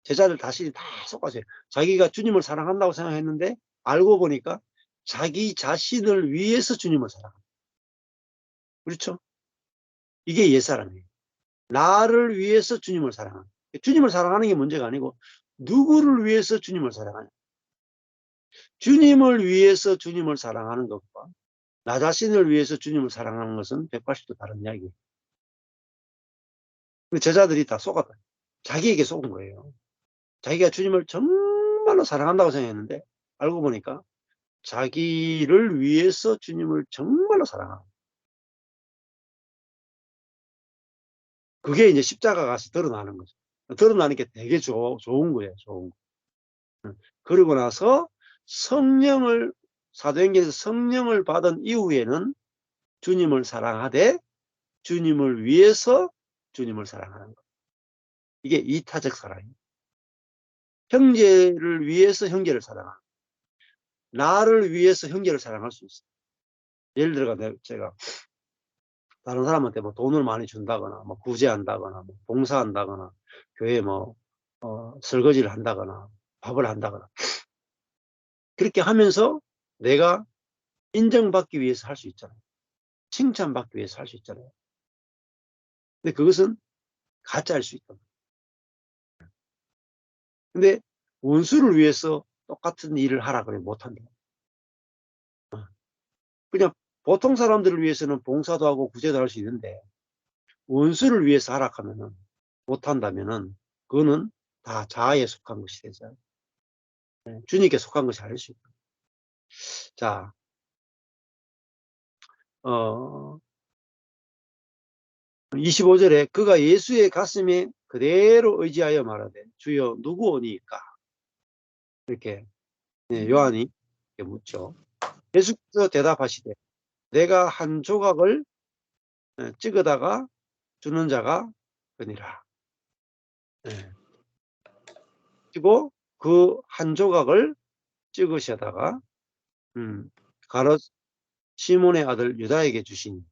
제자들 자신이 다 속았어요. 자기가 주님을 사랑한다고 생각했는데 알고 보니까 자기 자신을 위해서 주님을 사랑합니다. 그렇죠? 이게 옛사람이에요. 나를 위해서 주님을 사랑하는. 주님을 사랑하는 게 문제가 아니고 누구를 위해서 주님을 사랑하냐. 주님을 위해서 주님을 사랑하는 것과 나 자신을 위해서 주님을 사랑하는 것은 180도 다른 이야기예요. 근데 제자들이 다 속았다. 자기에게 속은 거예요. 자기가 주님을 정말로 사랑한다고 생각했는데 알고 보니까 자기를 위해서 주님을 정말로 사랑하고, 그게 이제 십자가 가서 드러나는 거죠. 드러나는 게 되게 좋은 거예요. 좋은 거. 그러고 나서 성령을, 사도행전에서 성령을 받은 이후에는 주님을 사랑하되 주님을 위해서 주님을 사랑하는 거. 이게 이타적 사랑이에요. 형제를 위해서 형제를 사랑하는 거. 나를 위해서 형제를 사랑할 수 있어요. 예를 들어 제가 다른 사람한테 뭐 돈을 많이 준다거나, 뭐 구제한다거나, 뭐 봉사한다거나, 교회 뭐 설거지를 한다거나, 밥을 한다거나, 그렇게 하면서 내가 인정받기 위해서 할 수 있잖아요. 칭찬받기 위해서 할 수 있잖아요. 근데 그것은 가짜일 수 있다. 근데 원수를 위해서 똑같은 일을 하라 그래 못한다. 그냥 보통 사람들을 위해서는 봉사도 하고 구제도 할 수 있는데 원수를 위해서 하라 하면은, 못한다면은 그거는 다 자아에 속한 것이 되죠. 주님께 속한 것이 아닐 수 있다. 자, 25절에 그가 예수의 가슴에 그대로 의지하여 말하되 주여 누구 오니까? 이렇게 요한이 묻죠. 예수께서 대답하시되 내가 한 조각을 찍어다가 주는 자가 그니라. 그리고 그 한 조각을 찍으셔다가 가롯 시몬의 아들 유다에게 주시니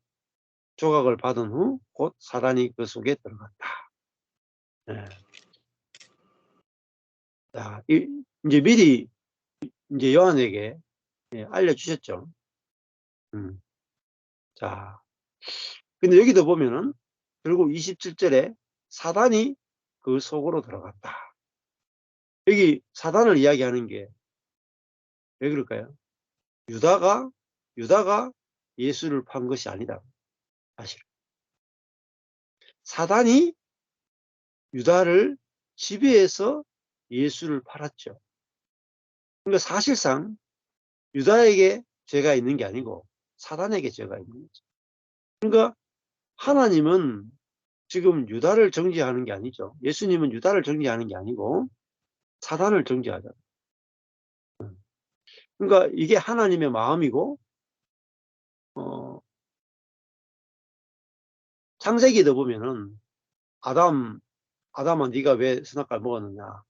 조각을 받은 후 곧 사단이 그 속에 들어갔다. 자, 이제 미리 이제 요한에게 알려주셨죠. 자, 근데 여기도 보면은 결국 27절에 사단이 그 속으로 들어갔다. 여기 사단을 이야기하는 게 왜 그럴까요? 유다가 예수를 판 것이 아니다. 사실 사단이 유다를 지배해서 예수를 팔았죠. 그러니까 사실상 유다에게 죄가 있는 게 아니고 사단에게 죄가 있는 거죠. 그러니까 하나님은 지금 유다를 정죄하는 게 아니죠. 예수님은 유다를 정죄하는 게 아니고 사단을 정죄하죠. 그러니까 이게 하나님의 마음이고, 창세기도 보면은 아담아 네가 왜 선악과를 먹었느냐,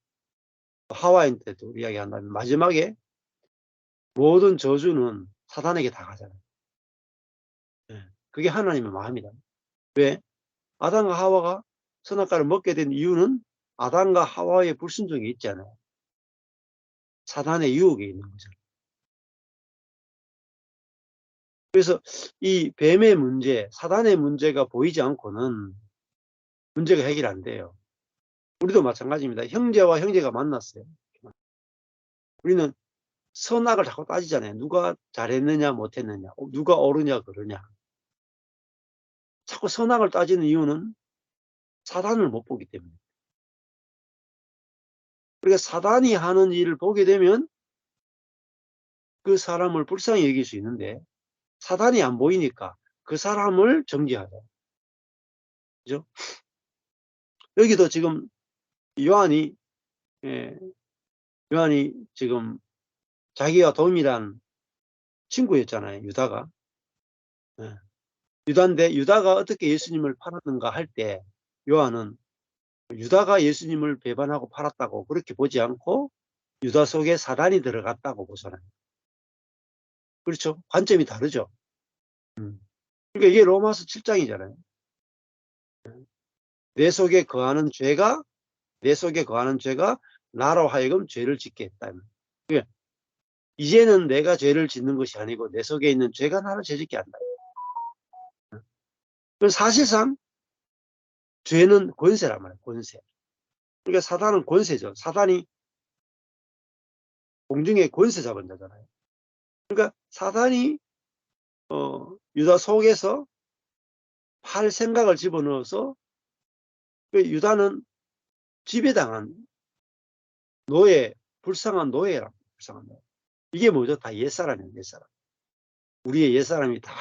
하와인때도 이야기한다면 마지막에 모든 저주는 사단에게 다 가잖아요. 그게 하나님의 마음이다. 왜? 아담과 하와가 선악과를 먹게 된 이유는 아담과 하와의 불순종이 있잖아요. 사단의 유혹이 있는 거죠. 그래서 이 뱀의 문제, 사단의 문제가 보이지 않고는 문제가 해결 안 돼요. 우리도 마찬가지입니다. 형제와 형제가 만났어요. 우리는 선악을 자꾸 따지잖아요. 누가 잘했느냐 못했느냐, 누가 옳으냐 그러냐. 자꾸 선악을 따지는 이유는 사단을 못 보기 때문에. 그러니까 사단이 하는 일을 보게 되면 그 사람을 불쌍히 여길 수 있는데 사단이 안 보이니까 그 사람을 정죄하자. 그죠? 여기도 지금 요한이 지금 자기와 동일한 친구였잖아요. 유다가. 유다인데 유다가 어떻게 예수님을 팔았는가 할 때 요한은 유다가 예수님을 배반하고 팔았다고 그렇게 보지 않고 유다 속에 사단이 들어갔다고 보잖아요. 그렇죠? 관점이 다르죠. 그러니까 이게 로마서 7장이잖아요. 내 속에 거하는 죄가 나로 하여금 죄를 짓게 했다. 그러니까 이제는 내가 죄를 짓는 것이 아니고 내 속에 있는 죄가 나를 죄짓게 한다. 사실상 죄는 권세란 말이에요. 권세. 그러니까 사단은 권세죠. 사단이 공중에 권세 잡은 자잖아요. 그러니까 사단이 유다 속에서 팔 생각을 집어넣어서 유다는 지배당한 불쌍한 노예라고. 불쌍한 노예. 이게 뭐죠? 다 옛사람이에요, 옛사람. 우리의 옛사람이 다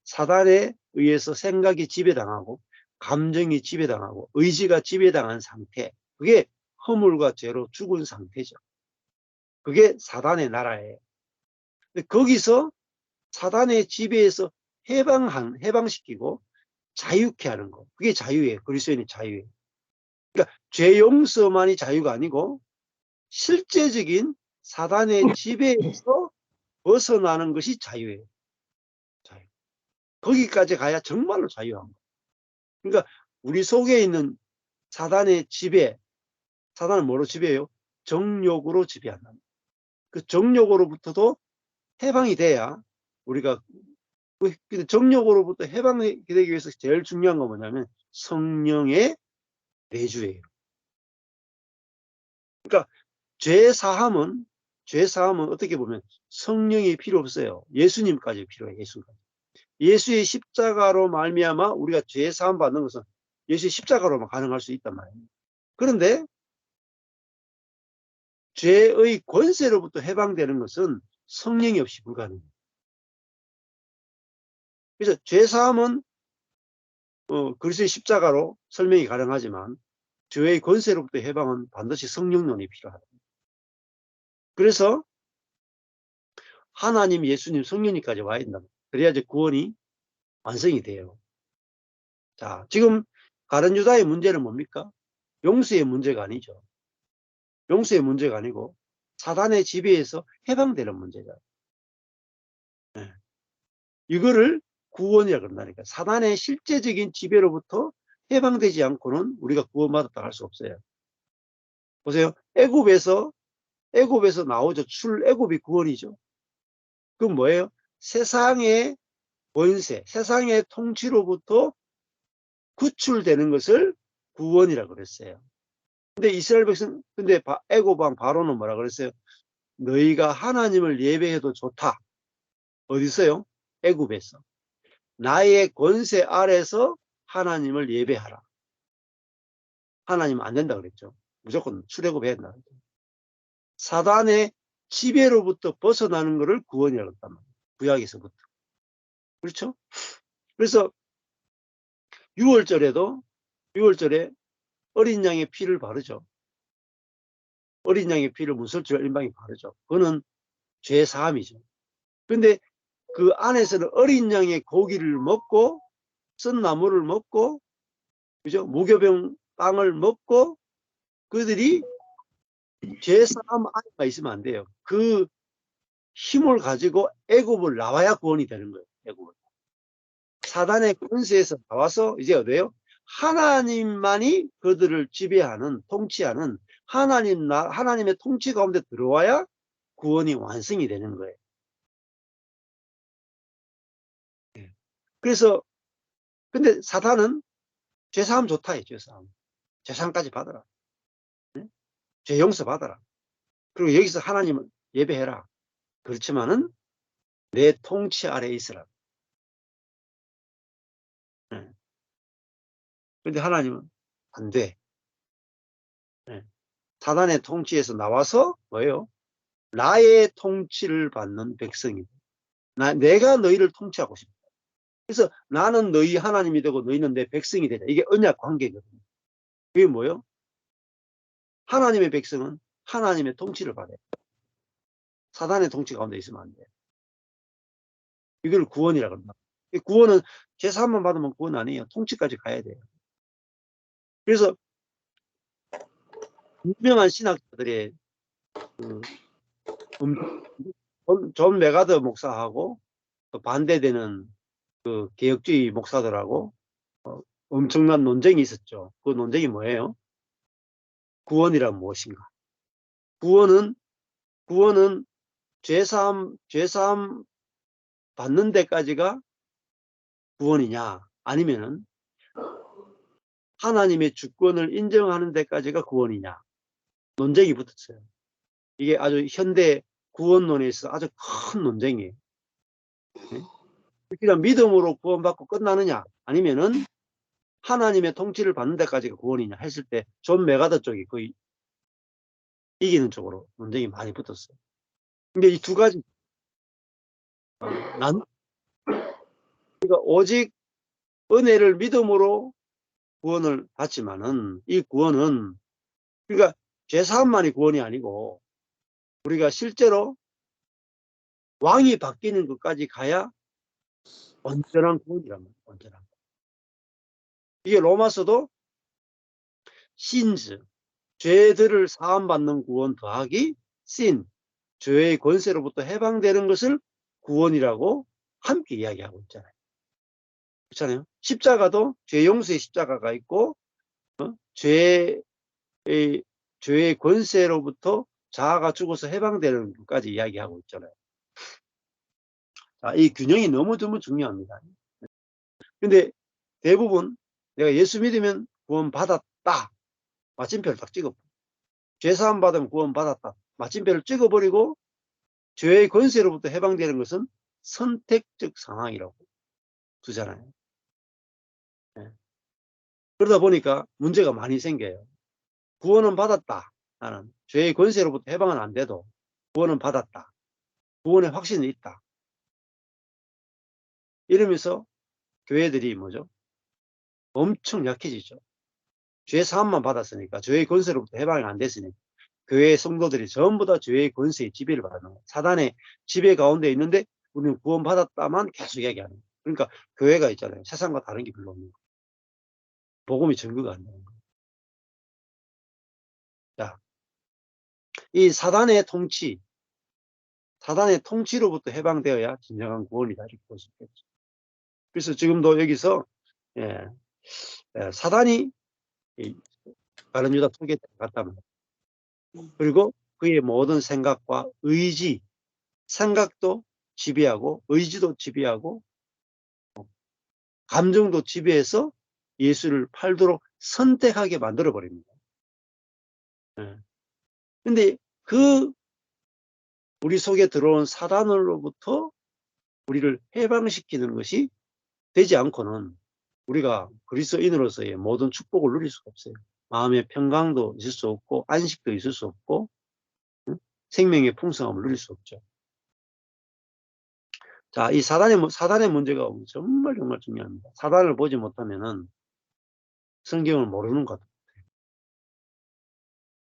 사단에 의해서 생각이 지배당하고 감정이 지배당하고 의지가 지배당한 상태. 그게 허물과 죄로 죽은 상태죠. 그게 사단의 나라예요. 근데 거기서 사단의 지배에서 해방시키고 자유케 하는 거. 그게 자유예요. 그리스도인의 자유예요. 그러니까 죄 용서만이 자유가 아니고 실제적인 사단의 지배에서 벗어나는 것이 자유예요. 자유. 거기까지 가야 정말로 자유한 거예요. 그러니까 우리 속에 있는 사단의 지배, 사단은 뭐로 지배해요? 정욕으로 지배한다. 그 정욕으로부터도 해방이 돼야 우리가 정욕으로부터 해방이 되기 위해서 제일 중요한 건 뭐냐면 성령의 내주예요. 그러니까 죄사함은 어떻게 보면 성령이 필요 없어요. 예수님까지 필요해요. 예수의 십자가로 말미암아 우리가 죄사함 받는 것은 예수의 십자가로만 가능할 수 있단 말이에요. 그런데 죄의 권세로부터 해방되는 것은 성령이 없이 불가능해요. 그래서 죄사함은 그리스도의 십자가로 설명이 가능하지만 죄의 권세로부터 해방은 반드시 성령론이 필요하다. 그래서 하나님, 예수님, 성령님까지 와야 된다. 그래야지 구원이 완성이 돼요. 자, 지금 가룟 유다의 문제는 뭡니까? 용서의 문제가 아니죠. 용서의 문제가 아니고 사단의 지배에서 해방되는 문제죠. 네. 이거를 구원이라고 그런다니까. 사단의 실제적인 지배로부터 해방되지 않고는 우리가 구원받았다 할 수 없어요. 보세요. 애굽에서 나오죠. 출애굽이 구원이죠. 그건 뭐예요? 세상의 권세, 세상의 통치로부터 구출되는 것을 구원이라고 그랬어요. 근데 이스라엘 백성, 근데 애굽 왕 바로는 뭐라 그랬어요? 너희가 하나님을 예배해도 좋다. 어디서요? 애굽에서. 나의 권세 아래서 하나님을 예배하라. 하나님은 안 된다 그랬죠. 무조건 출애굽해야 된다 그랬죠. 사단의 지배로부터 벗어나는 것을 구원이라고 했단 말이에요. 구약에서부터. 그렇죠? 그래서 6월절에 어린 양의 피를 바르죠. 어린 양의 피를 문설주와 일방이 바르죠. 그거는 죄사함이죠. 그런데 그 안에서는 어린 양의 고기를 먹고 쓴 나물을 먹고 그죠? 무교병 빵을 먹고 그들이 죄사함 안에가 있으면 안 돼요. 그 힘을 가지고 애굽을 나와야 구원이 되는 거예요. 애굽을. 사단의 권세에서 나와서 이제 어디예요? 하나님만이 그들을 지배하는, 통치하는 하나님의 통치 가운데 들어와야 구원이 완성이 되는 거예요. 그래서 근데 사단은 죄사함 좋다 해. 죄사함까지 받아라. 죄 용서 받아라. 그리고 여기서 하나님을 예배해라. 그렇지만은 내 통치 아래에 있으라. 그런데 하나님은 안 돼. 사단의 통치에서 나와서 뭐예요? 나의 통치를 받는 백성이다. 내가 너희를 통치하고 싶다. 그래서 나는 너희 하나님이 되고 너희는 내 백성이 되자. 이게 언약 관계거든요. 그게 뭐예요? 하나님의 백성은 하나님의 통치를 받아요. 사단의 통치 가운데 있으면 안 돼요. 이걸 구원이라고 합니다. 구원은 제사함만 받으면 구원 아니에요. 통치까지 가야 돼요. 그래서 유명한 신학자들의 존 메가드 목사하고 또 반대되는 그 개혁주의 목사들하고 엄청난 논쟁이 있었죠. 그 논쟁이 뭐예요? 구원이란 무엇인가? 구원은 죄사함 받는 데까지가 구원이냐? 아니면은 하나님의 주권을 인정하는 데까지가 구원이냐? 논쟁이 붙었어요. 이게 아주 현대 구원론에서 아주 큰 논쟁이에요. 그러니까 믿음으로 구원받고 끝나느냐? 아니면은 하나님의 통치를 받는 데까지가 구원이냐 했을 때 존 메가더 쪽이 거의 이기는 쪽으로 논쟁이 많이 붙었어요. 근데 이 두 가지 난 그러니까 오직 은혜를 믿음으로 구원을 받지만은 이 구원은 그러니까 죄사함만이 구원이 아니고 우리가 실제로 왕이 바뀌는 것까지 가야 온전한 구원이란 말이에요. 온전한. 이게 로마서도 신즈 죄들을 사함받는 구원 더하기 신 죄의 권세로부터 해방되는 것을 구원이라고 함께 이야기하고 있잖아요. 그렇잖아요. 십자가도 죄 용서의 십자가가 있고 죄의 권세로부터 자아가 죽어서 해방되는 것까지 이야기하고 있잖아요. 자, 이 균형이 너무너무 중요합니다. 근데 대부분 내가 예수 믿으면 구원 받았다. 마침표를 딱 찍어. 죄사함 받으면 구원 받았다. 마침표를 찍어버리고 죄의 권세로부터 해방되는 것은 선택적 상황이라고 두잖아요. 네. 그러다 보니까 문제가 많이 생겨요. 구원은 받았다. 나는 죄의 권세로부터 해방은 안 돼도 구원은 받았다. 구원의 확신이 있다. 이러면서 교회들이 뭐죠? 엄청 약해지죠. 죄 사함만 받았으니까 죄의 권세로부터 해방이 안 됐으니까 교회의 성도들이 전부 다 죄의 권세의 지배를 받는 거예요. 사단의 지배 가운데 있는데 우리는 구원받았다만 계속 이야기하는 거예요. 그러니까 교회가 있잖아요. 세상과 다른 게 별로 없는 거예요. 복음이 증거가 안 되는 거예요. 자, 이 사단의 통치로부터 해방되어야 진정한 구원이다 이렇게 볼 수 있겠죠. 그래서 지금도 여기서 사단이 다른 유다 속에 들어갔다면 그리고 그의 모든 생각과 의지, 생각도 지배하고 의지도 지배하고 감정도 지배해서 예수를 팔도록 선택하게 만들어 버립니다. 근데 그 우리 속에 들어온 사단으로부터 우리를 해방시키는 것이 되지 않고는 우리가 그리스도인으로서의 모든 축복을 누릴 수가 없어요. 마음의 평강도 있을 수 없고 안식도 있을 수 없고 생명의 풍성함을 누릴 수 없죠. 자, 이 사단의 문제가 정말 중요합니다. 사단을 보지 못하면은 성경을 모르는 것 같아요.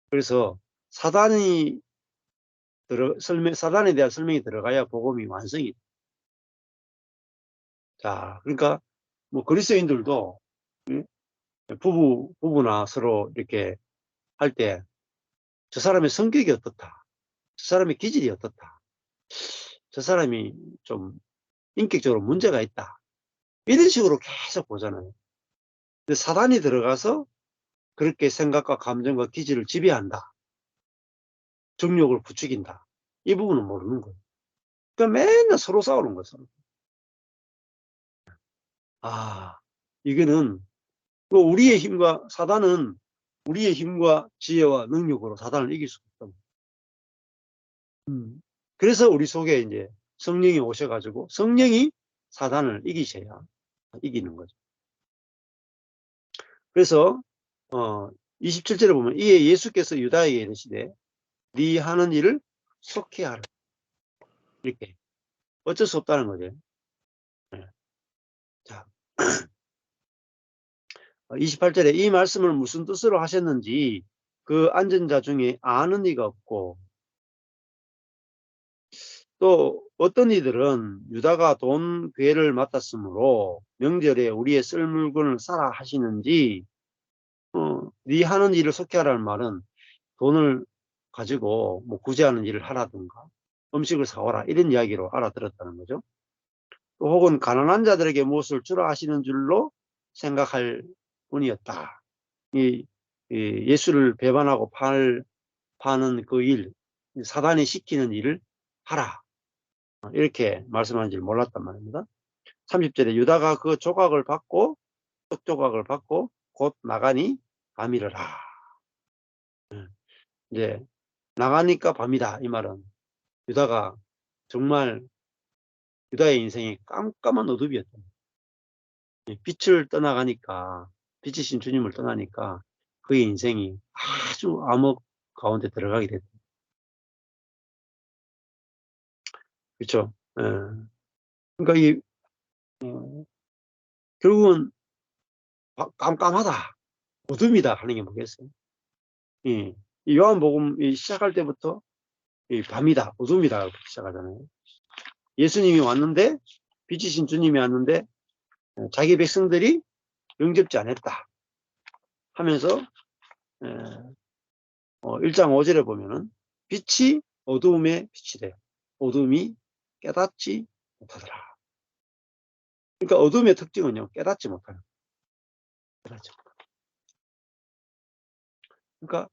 그래서 사단에 대한 설명이 들어가야 복음이 완성이. 자, 그러니까 뭐 그리스도인들도 부부나 서로 이렇게 할 때 저 사람의 성격이 어떻다, 저 사람의 기질이 어떻다, 저 사람이 좀 인격적으로 문제가 있다 이런 식으로 계속 보잖아요. 근데 사단이 들어가서 그렇게 생각과 감정과 기질을 지배한다, 정욕을 부추긴다, 이 부분은 모르는 거예요. 그러니까 맨날 서로 싸우는 거예요. 이거는 사단은 우리의 힘과 지혜와 능력으로 사단을 이길 수가 없다. 그래서 우리 속에 이제 성령이 오셔가지고 성령이 사단을 이기셔야 이기는 거죠. 그래서 27절에 보면 이에 예수께서 유다에게 이르시되 네 하는 일을 속히 하라. 이렇게 어쩔 수 없다는 거죠. 네. 자, 28절에 이 말씀을 무슨 뜻으로 하셨는지 그 앉은 자 중에 아는 이가 없고 또 어떤 이들은 유다가 돈 괴를 맡았으므로 명절에 우리의 쓸 물건을 사라 하시는지 네 하는 일을 속히 하라는 말은 돈을 가지고 뭐 구제하는 일을 하라든가 음식을 사오라 이런 이야기로 알아들었다는 거죠. 또 혹은 가난한 자들에게 무엇을 주라 하시는 줄로 생각할 뿐이었다. 이 예수를 배반하고 파는 그 일, 사단이 시키는 일을 하라. 이렇게 말씀하는 줄 몰랐단 말입니다. 30절에 유다가 그 조각을 받고 떡 조각을 받고 곧 나가니 밤이르라. 이제 나가니까 밤이다 이 말은 유다가 정말 유다의 인생이 깜깜한 어둠이었다. 빛을 떠나가니까 빛이신 주님을 떠나니까 그의 인생이 아주 암흑 가운데 들어가게 됐다. 그렇죠. 예. 그러니까 이 결국은 깜깜하다, 어둠이다 하는 게 뭐겠어요? 이 요한복음 시작할 때부터 이 밤이다, 어둠이다 이렇게 시작하잖아요. 예수님이 왔는데, 빛이신 주님이 왔는데 자기 백성들이 영접지 않았다 하면서 1장 5절에 보면은 빛이 어두움에 빛이 돼 어둠이 깨닫지 못하더라. 그러니까 어둠의 특징은요, 깨닫지 못하는 거예요. 그러니까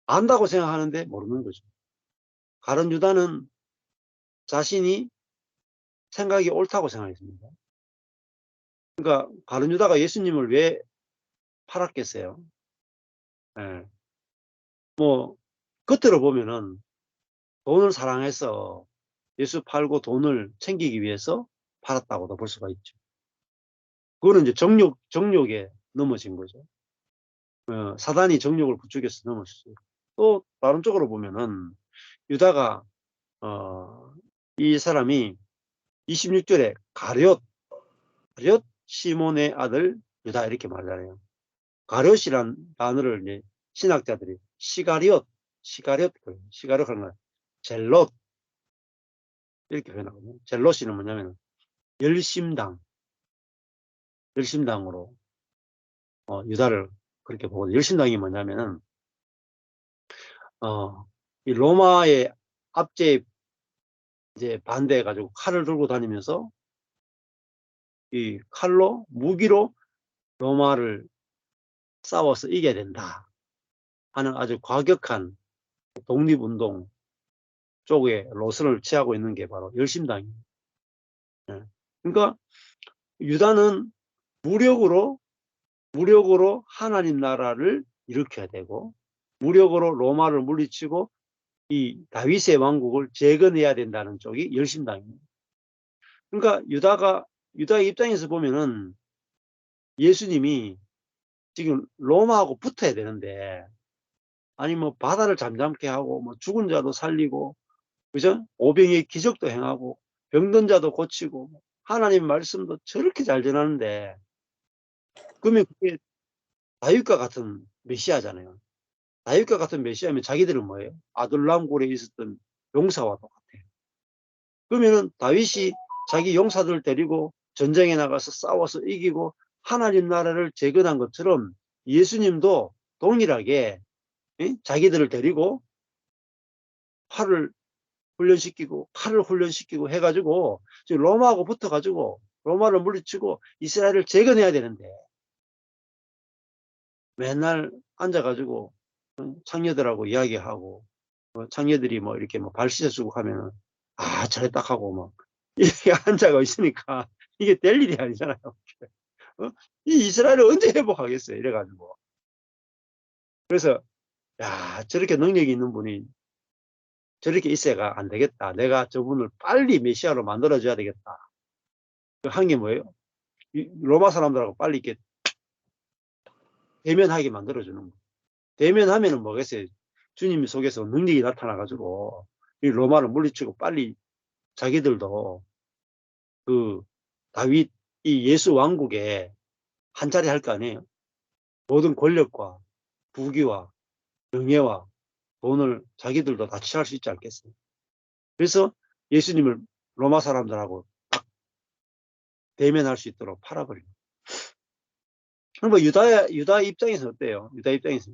안다고 생각하는데 모르는 거죠. 가룟 유다는 자신이 생각이 옳다고 생각했습니다. 그러니까 가룟 유다가 예수님을 왜 팔았겠어요? 예. 뭐 겉으로 보면은 돈을 사랑해서 예수 팔고 돈을 챙기기 위해서 팔았다고도 볼 수가 있죠. 그거는 이제 정욕에 넘어진 거죠. 사단이 정욕을 부추겨서 넘었어요. 또 다른 쪽으로 보면은 유다가 이 사람이 26절에 가룟 시몬의 아들 유다 이렇게 말하잖아요. 가룟이란 단어를 이제 신학자들이 시가리옷 하는 거 젤롯 이렇게 표현하거든요. 젤롯이는 뭐냐면 열심당으로 유다를 그렇게 보고, 열심당이 뭐냐면은 이 로마의 압제에 이제 반대해 가지고 칼을 들고 다니면서 이 무기로 로마를 싸워서 이겨야 된다 하는 아주 과격한 독립운동 쪽에 노선을 취하고 있는 게 바로 열심당입니다. 그러니까 유다는 무력으로 하나님 나라를 일으켜야 되고, 무력으로 로마를 물리치고 이 다윗의 왕국을 재건해야 된다는 쪽이 열심당입니다. 그러니까 유다의 입장에서 보면은 예수님이 지금 로마하고 붙어야 되는데, 아니 뭐 바다를 잠잠케 하고 뭐 죽은 자도 살리고, 그죠? 오병이의 기적도 행하고 병든 자도 고치고 하나님 말씀도 저렇게 잘 전하는데, 그러면 그게 다윗과 같은 메시아잖아요. 다윗과 같은 메시아면 자기들은 뭐예요? 아둘람 굴에 있었던 용사와 똑같아요. 그러면은 다윗이 자기 용사들 데리고 전쟁에 나가서 싸워서 이기고 하나님 나라를 재건한 것처럼 예수님도 동일하게 자기들을 데리고 칼을 훈련시키고 해가지고 지금 로마하고 붙어가지고 로마를 물리치고 이스라엘을 재건해야 되는데, 맨날 앉아가지고 창녀들하고 이야기하고, 창녀들이 뭐 이렇게 뭐 발 씻어주고 하면은 잘했다 하고 막 이렇게 앉아가 있으니까 이게 될 일이 아니잖아요. 이 이스라엘을 언제 회복하겠어요? 이래가지고. 그래서 저렇게 능력이 있는 분이 저렇게 있어가 안 되겠다. 내가 저분을 빨리 메시아로 만들어줘야 되겠다. 한 게 뭐예요? 로마 사람들하고 빨리 이렇게 대면하게 만들어주는 거예요. 대면하면은 뭐겠어요? 주님 속에서 능력이 나타나가지고 이 로마를 물리치고 빨리 자기들도 그 다윗 이 예수 왕국에 한 자리 할 거 아니에요. 모든 권력과 부귀와 명예와 돈을 자기들도 다 취할 수 있지 않겠어요? 그래서 예수님을 로마 사람들하고 딱 대면할 수 있도록 팔아버립니다. 그럼 유다 입장에서 어때요? 유다 입장에서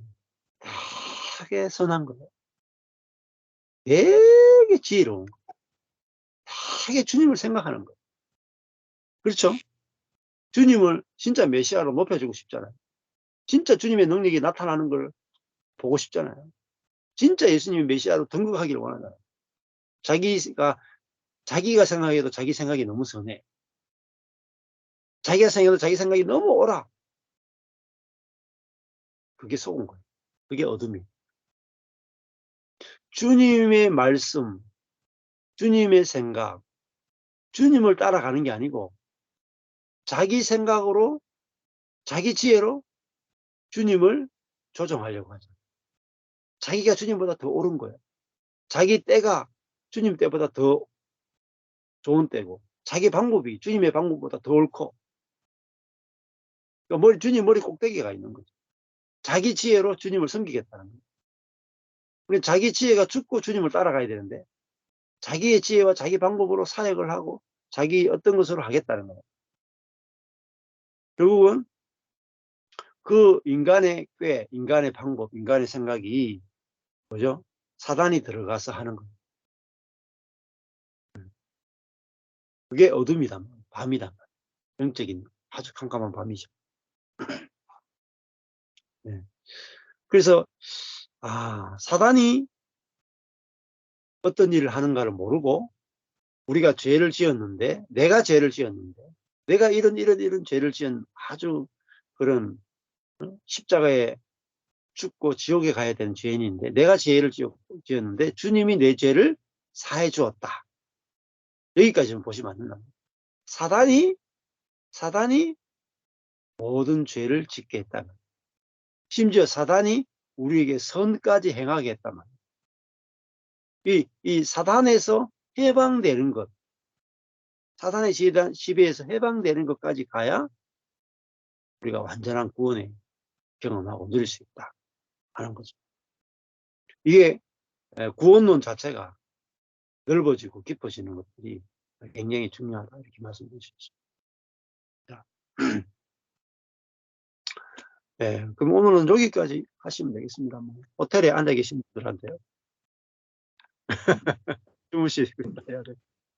되게 선한 거예요. 되게 지혜로운 거예요. 되게 주님을 생각하는 거예요. 그렇죠? 주님을 진짜 메시아로 높여주고 싶잖아요. 진짜 주님의 능력이 나타나는 걸 보고 싶잖아요. 진짜 예수님이 메시아로 등극하기를 원하잖아요. 자기가 생각해도 자기 생각이 너무 선해. 자기가 생각해도 자기 생각이 너무 옳아. 그게 속은 거예요. 그게 어둠이에요. 주님의 말씀, 주님의 생각, 주님을 따라가는 게 아니고 자기 생각으로, 자기 지혜로 주님을 조정하려고 하죠. 자기가 주님보다 더 옳은 거예요. 자기 때가 주님 때보다 더 좋은 때고, 자기 방법이 주님의 방법보다 더 옳고, 그러니까 주님 머리 꼭대기가 있는 거죠. 자기 지혜로 주님을 섬기겠다는 거예요. 우리 자기 지혜가 죽고 주님을 따라가야 되는데, 자기의 지혜와 자기 방법으로 사역을 하고 자기 어떤 것으로 하겠다는 거예요. 결국은 그 인간의 꾀, 인간의 방법, 인간의 생각이 뭐죠? 사단이 들어가서 하는 거예요. 그게 어둠이다, 밤이다, 영적인 아주 캄캄한 밤이죠. 네. 그래서 사단이 어떤 일을 하는가를 모르고 우리가 죄를 지었는데, 내가 죄를 지었는데, 내가 이런 죄를 지은 아주 그런 십자가에 죽고 지옥에 가야 되는 죄인인데, 내가 죄를 지었는데 주님이 내 죄를 사해 주었다. 여기까지는 보시면 안 된다. 사단이 모든 죄를 짓게 했다면, 심지어 사단이 우리에게 선까지 행하게 했다면, 이 사단에서 해방되는 것, 사단의 지배에서 해방되는 것까지 가야 우리가 완전한 구원을 경험하고 누릴 수 있다 하는 거죠. 이게 구원론 자체가 넓어지고 깊어지는 것들이 굉장히 중요하다, 이렇게 말씀드릴 수 있습니다. 네, 그럼 오늘은 여기까지 하시면 되겠습니다. 호텔에 앉아 계신 분들한테요. 주무시겠다 해야 돼.